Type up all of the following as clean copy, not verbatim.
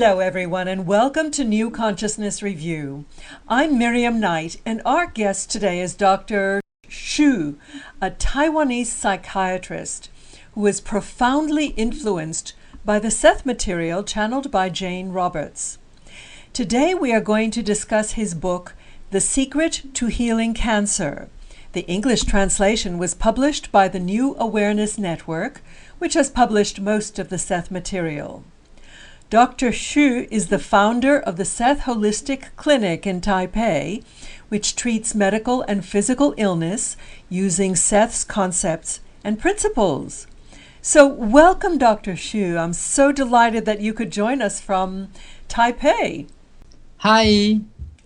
Hello, everyone, and welcome to New Consciousness Review. I'm Miriam Knight, and our guest today is Dr. Xu, a Taiwanese psychiatrist who is profoundly influenced by the Seth material channeled by Jane Roberts. Today, we are going to discuss his book, The Secret to Healing Cancer. The English translation was published by the New Awareness Network, which has published most of the Seth material. Dr. Xu is the founder of the Seth Holistic Clinic in Taipei, which treats medical and physical illness using Seth's concepts and principles. So welcome, Dr. Xu. I'm so delighted that you could join us from Taipei. Hi.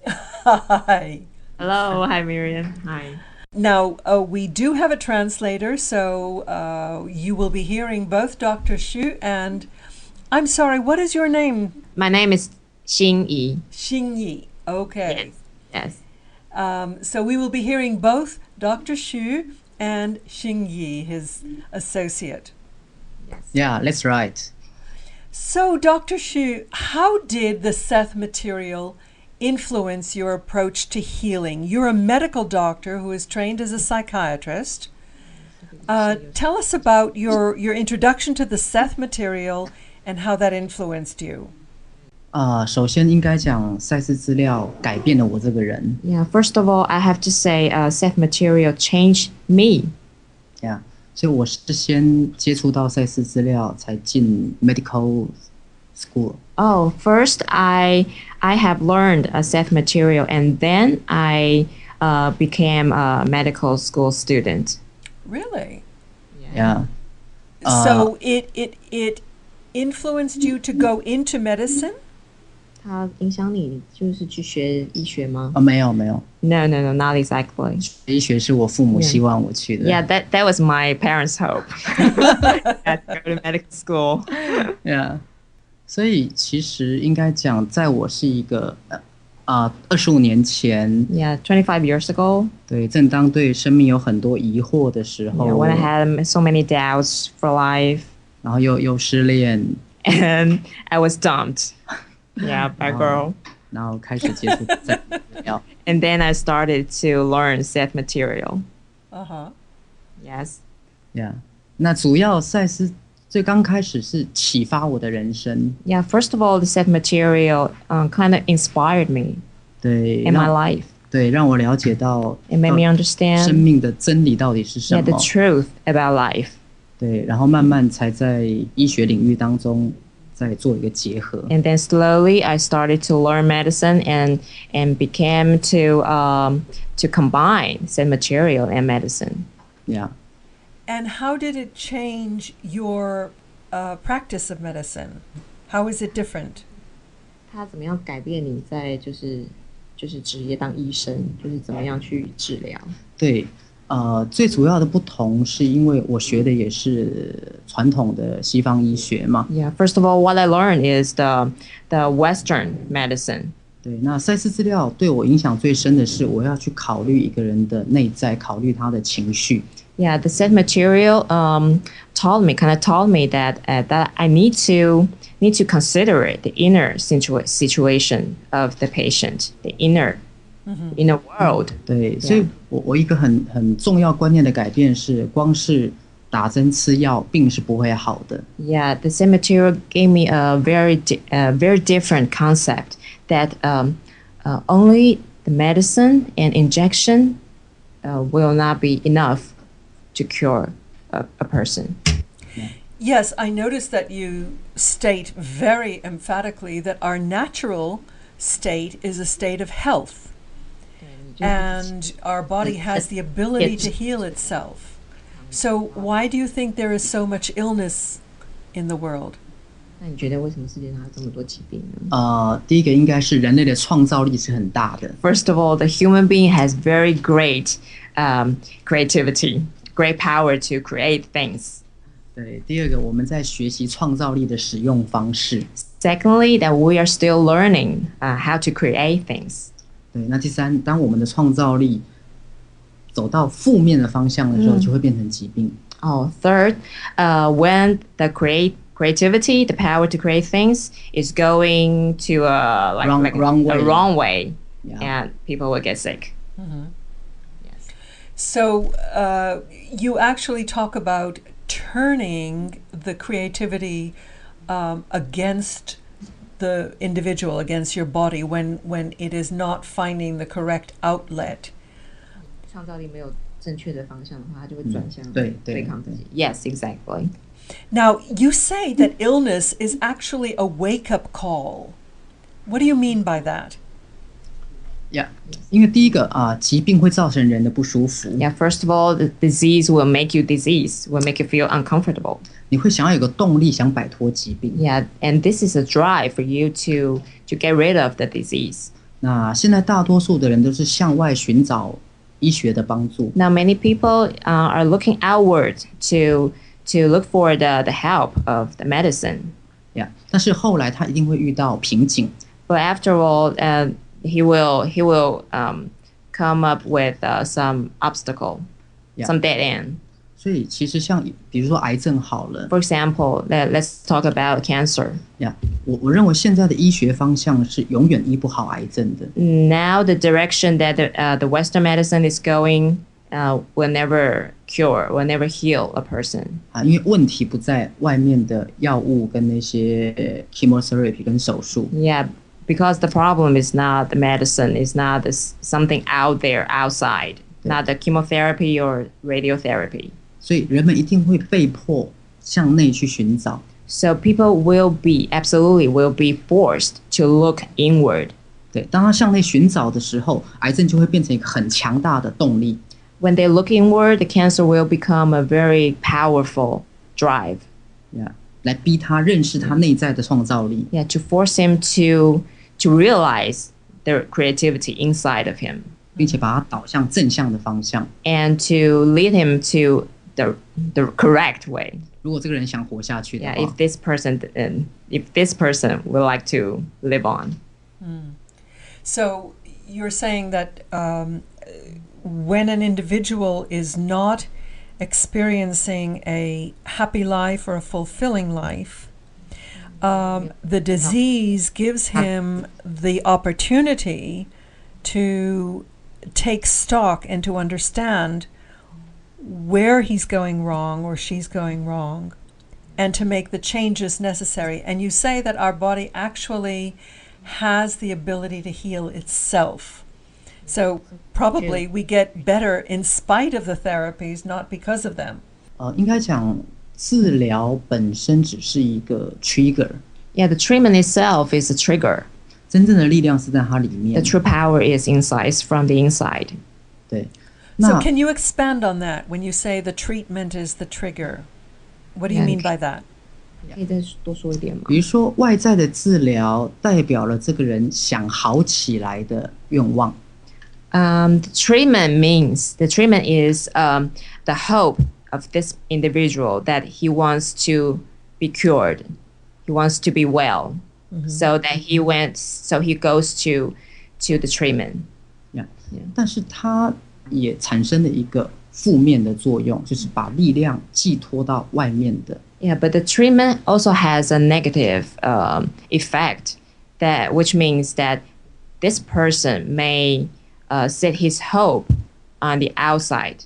Hi. Hello. Hi, Miriam. Hi. Now, we do have a translator, so you will be hearing both Dr. Xu and I'm sorry, what is your name? My name is Xing Xingyi. Okay. Yes. So we will be hearing both Dr. Xu and Xingyi, his associate. Yeah, that's right. So, Dr. Xu, how did the Seth material influence your approach to healing? You're a medical doctor who is trained as a psychiatrist. Tell us about your introduction to the Seth material and how that influenced you. 首先应该讲赛事资料改变了我这个人。Yeah. First of all, I have to say, Seth material changed me. Yeah. 所以我是先接触到赛事资料，才进 medical school. Oh, first I have learned a Seth material, and then I became a medical school student. Really? Yeah. So it influenced you to go into medicine? 它影响你就是去学医学吗？没有。No, not exactly. 医学是我父母希望我去的。Yeah, that was my parents' hope. To go to medical school. Yeah. 所以其实应该讲，在我是一个25年前 Yeah, 25 years ago. 对，正当对生命有很多疑惑的时候 Yeah, when I had so many doubts for life. 然后又失恋 And I was dumped. Yeah, by a girl. 然后开始接触赛事资料 And then I started to learn Seth material. Uh-huh. Yes. Yeah. 那主要赛事最刚开始是启发我的人生。 Yeah, first of all, the Seth material kind of inspired me 对 in my life. 对，让我了解到 It made me 生 understand 命的真理到底是什 the 么。 truth about life. 对，然后慢慢才在医学领域当中再做一个结合。 And then slowly I started to learn medicine and became to combine Seth material and medicine. Yeah. And how did it change your practice of medicine? How is it different? 它怎么样改变你在就是职业当医生，就是怎么样去治疗？对，最主要的不同是因为我学的也是传统的西方医学嘛。 Yeah, first of all, what I learned is the Western medicine. 对，那赛事资料对我影响最深的是，我要去考虑一个人的内在，考虑他的情绪。Yeah, the Seth material taught me that I need to consider it, the inner situation of the patient, the inner world. 对，所以我一个很重要观念的改变是，光是打针吃药，病是不会好的。Yeah, the Seth material gave me a very different concept that only the medicine and injection will not be enough to cure a person. Yes, I noticed that you state very emphatically that our natural state is a state of health. And our body has the ability to heal itself. So why do you think there is so much illness in the world? 那你觉得为什么世界上有这么多疾病呢？第一个应该是人类的创造力是很大的。 First of all, the human being has very great creativity, great power to create things. 对，第二个我们在学习创造力的使用方式。 Secondly, that we are still learning how to create things. 对，那第三，当我们的创造力走到负面的方向的时候，就会变成疾病。Oh, third, when the creativity, the power to create things, is going to Wrong way. a wrong way, Yeah. and people will get sick. Yes. So you actually talk about turning the creativity against the individual, against your body, when it is not finding the correct outlet. 创造力没有正确的方向的话，它就会转向对抗自己。Yes, exactly. Now, you say that illness is actually a wake-up call. What do you mean by that? Yeah. 因为第一个疾病会造成人的不舒服。Yeah, first of all, the disease will make you feel uncomfortable. 你会想要有个动力，想摆脱疾病。Yeah, and this is a drive for you to get rid of the disease. 那现在大多数的人都是向外寻找医学的帮助。 Now, many people are looking outward to look for the help of the medicine. Yeah. 但是后来他一定会遇到瓶颈。 But after all, he will come up with some obstacle, Yeah. some dead end. 所以其实像比如说癌症好了 For example, let's talk about cancer. ，Yeah， 我认为现在的医学方向是永远医不好癌症的。 Now the direction that the Western medicine is going will never cure, will never heal a person. 因为问题不在外面的药物跟那些chemotherapy 跟手术。 Yeah, because the problem is not the medicine, is not something out there outside, not the chemotherapy or radiotherapy. 所以人们一定会被迫向内去寻找。 So people will be forced to look inward. 对，当他向内寻找的时候，癌症就会变成一个很强大的动力。 When they look inward, the cancer will become a very powerful drive. Yeah， 来逼他认识他内在的创造力。 Yeah, to force him to realize the creativity inside of him, 并且把他导向正向的方向。 and to lead him to the correct way. 如果这个人想活下去的 Yeah, 话 if this person would like to live on. So you're saying that when an individual is not experiencing a happy life or a fulfilling life, the disease gives him the opportunity to take stock and to understand where he's going wrong or she's going wrong, and to make the changes necessary. And you say that our body actually has the ability to heal itself. So probably we get better in spite of the therapies, not because of them. 应该讲治疗本身只是一个 trigger， Yeah, the treatment itself is a trigger. 真正的力量是在它里 The 面。 true power is inside, is from the inside. 对， So 那 can you expand on that when you say the treatment is the trigger? What do you mean by that? 可以再多说一点吗？比如说外在的治疗代表了这个人想好起来的愿望。 The treatment is the hope of this individual that he wants to be cured, he wants to be well, so he goes to the treatment. Yeah. 但是它也产生了一个负面的作用，就是把力量寄托到外面的。 Yeah, but the treatment also has a negative effect, which means that this person may set his hope on the outside,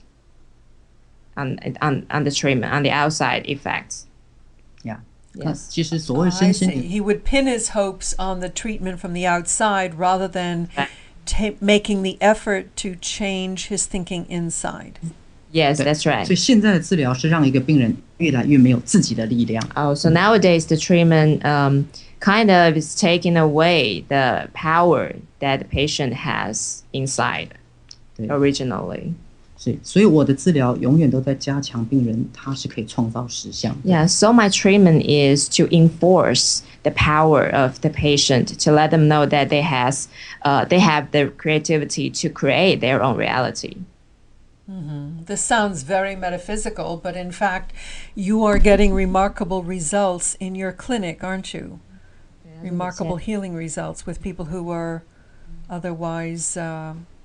on the treatment, on the outside effects. Yeah. Yes. 其实所谓 I 身心 see. He would pin his hopes on the treatment from the outside rather than making the effort to change his thinking inside. Yes, 对 that's right. 所以现在的治疗是让一个病人越来越没有自己的力量。 Oh, so nowadays the treatment kind of is taking away the power that the patient has inside 对 originally. 所以我的治疗永远都在加强病人他是可以创造实相的。 Yeah, so my treatment is to enforce the power of the patient, to let them know that they have the creativity to create their own reality. This sounds very metaphysical, but in fact, you are getting remarkable results in your clinic, aren't you? Remarkable healing results with people who are otherwise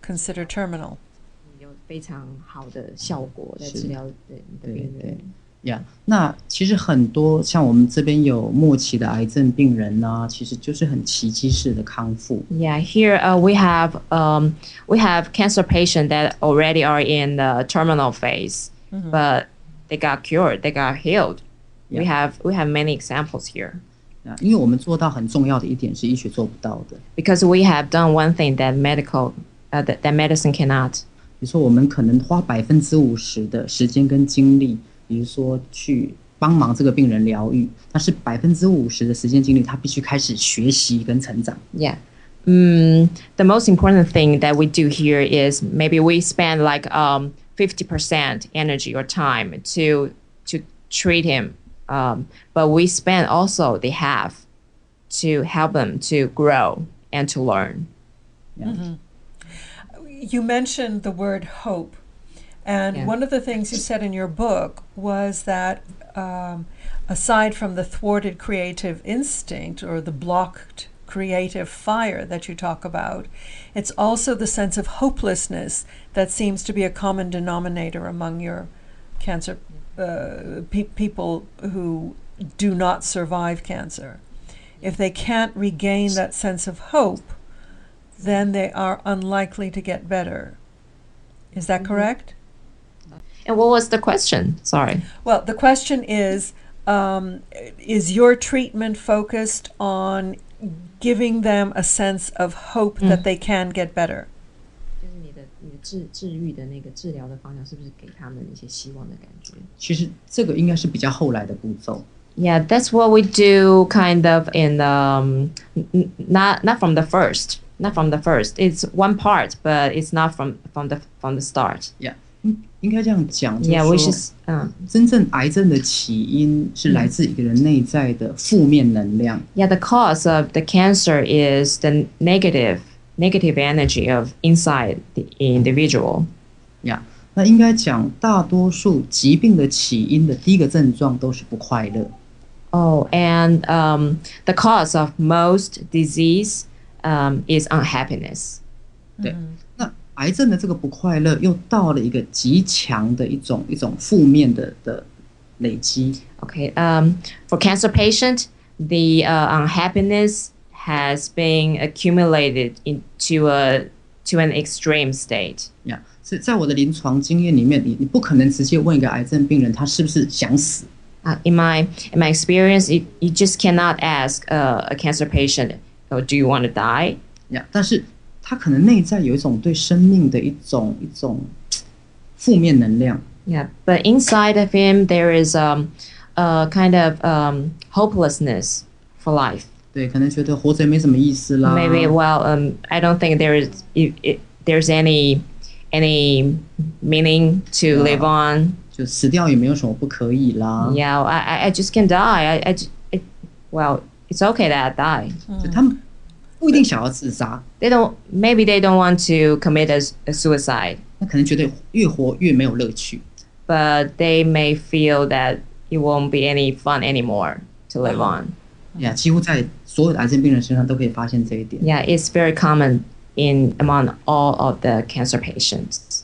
considered terminal. 有非常好的效果在治疗的病人。对对呀，那其实很多像我们这边有末期的癌症病人呢，其实就是很奇迹式的康复。Yeah, here we have cancer patients that already are in the terminal phase, but they got cured, they got healed. Yeah. We have many examples here 因为我们做到很重要的一点是医学做不到的， because we have done one thing that that medicine cannot. 比如说我们可能花50%的时间跟精力，比如说去帮忙这个病人疗愈，但是50%的时间精力他必须开始学习跟成长。Yeah. The most important thing that we do here is maybe we spend like 50% energy or time to treat him, but we spend also the half to help him to grow and to learn. Yeah. You mentioned the word hope, and one of the things you said in your book was that aside from the thwarted creative instinct or the blocked creative fire that you talk about, it's also the sense of hopelessness that seems to be a common denominator among your cancer people who do not survive cancer. If they can't regain that sense of hope, then they are unlikely to get better. Is that correct? And what was the question? Sorry. Well, the question is your treatment focused on giving them a sense of hope that they can get better? 就是你的治愈的那个治疗的方向，是不是给他们一些希望的感觉？其实这个应该是比较后来的步骤。Yeah, that's what we do kind of in not from the first. Not from the first. It's one part, but it's not from the start. Yeah. 应该这样讲， Yeah, 就 which 是 is 真正癌症的起因是来自一个人内在的负面能量。yeah, the cause of the cancer is the negative energy of inside the individual. Yeah. 那应该讲，大多数疾病的起因的第一个症状都是不快乐。Oh, and the cause of most disease is unhappiness. 对，那癌症的这个不快乐又到了一个极强的一种负面的累积。Okay, for cancer patient, the unhappiness has been accumulated to an extreme state. Yeah. 是在我的临床经验里面，你不可能直接问一个癌症病人他是不是想死。In my experience, you just cannot ask a cancer patient, "Oh, do you want to die?" Yeah. 但是他可能内在有一种对生命的一种负面能量。Yeah, but inside of him there is a kind of hopelessness for life. 对，可能觉得活着也没什么意思啦。Maybe I don't think there's any meaning to live on. 就死掉也没有什么不可以啦。Yeah, I just can die. Well, it's okay that I die. 就他们不一定想要自杀， Maybe they don't want to commit a suicide, 那可能觉得越活越没有乐趣。 but they may feel that it won't be any fun anymore to live on. 几乎在所有的癌症病人身上都可以发现这一点。 Yeah, it's very common among all of the cancer patients.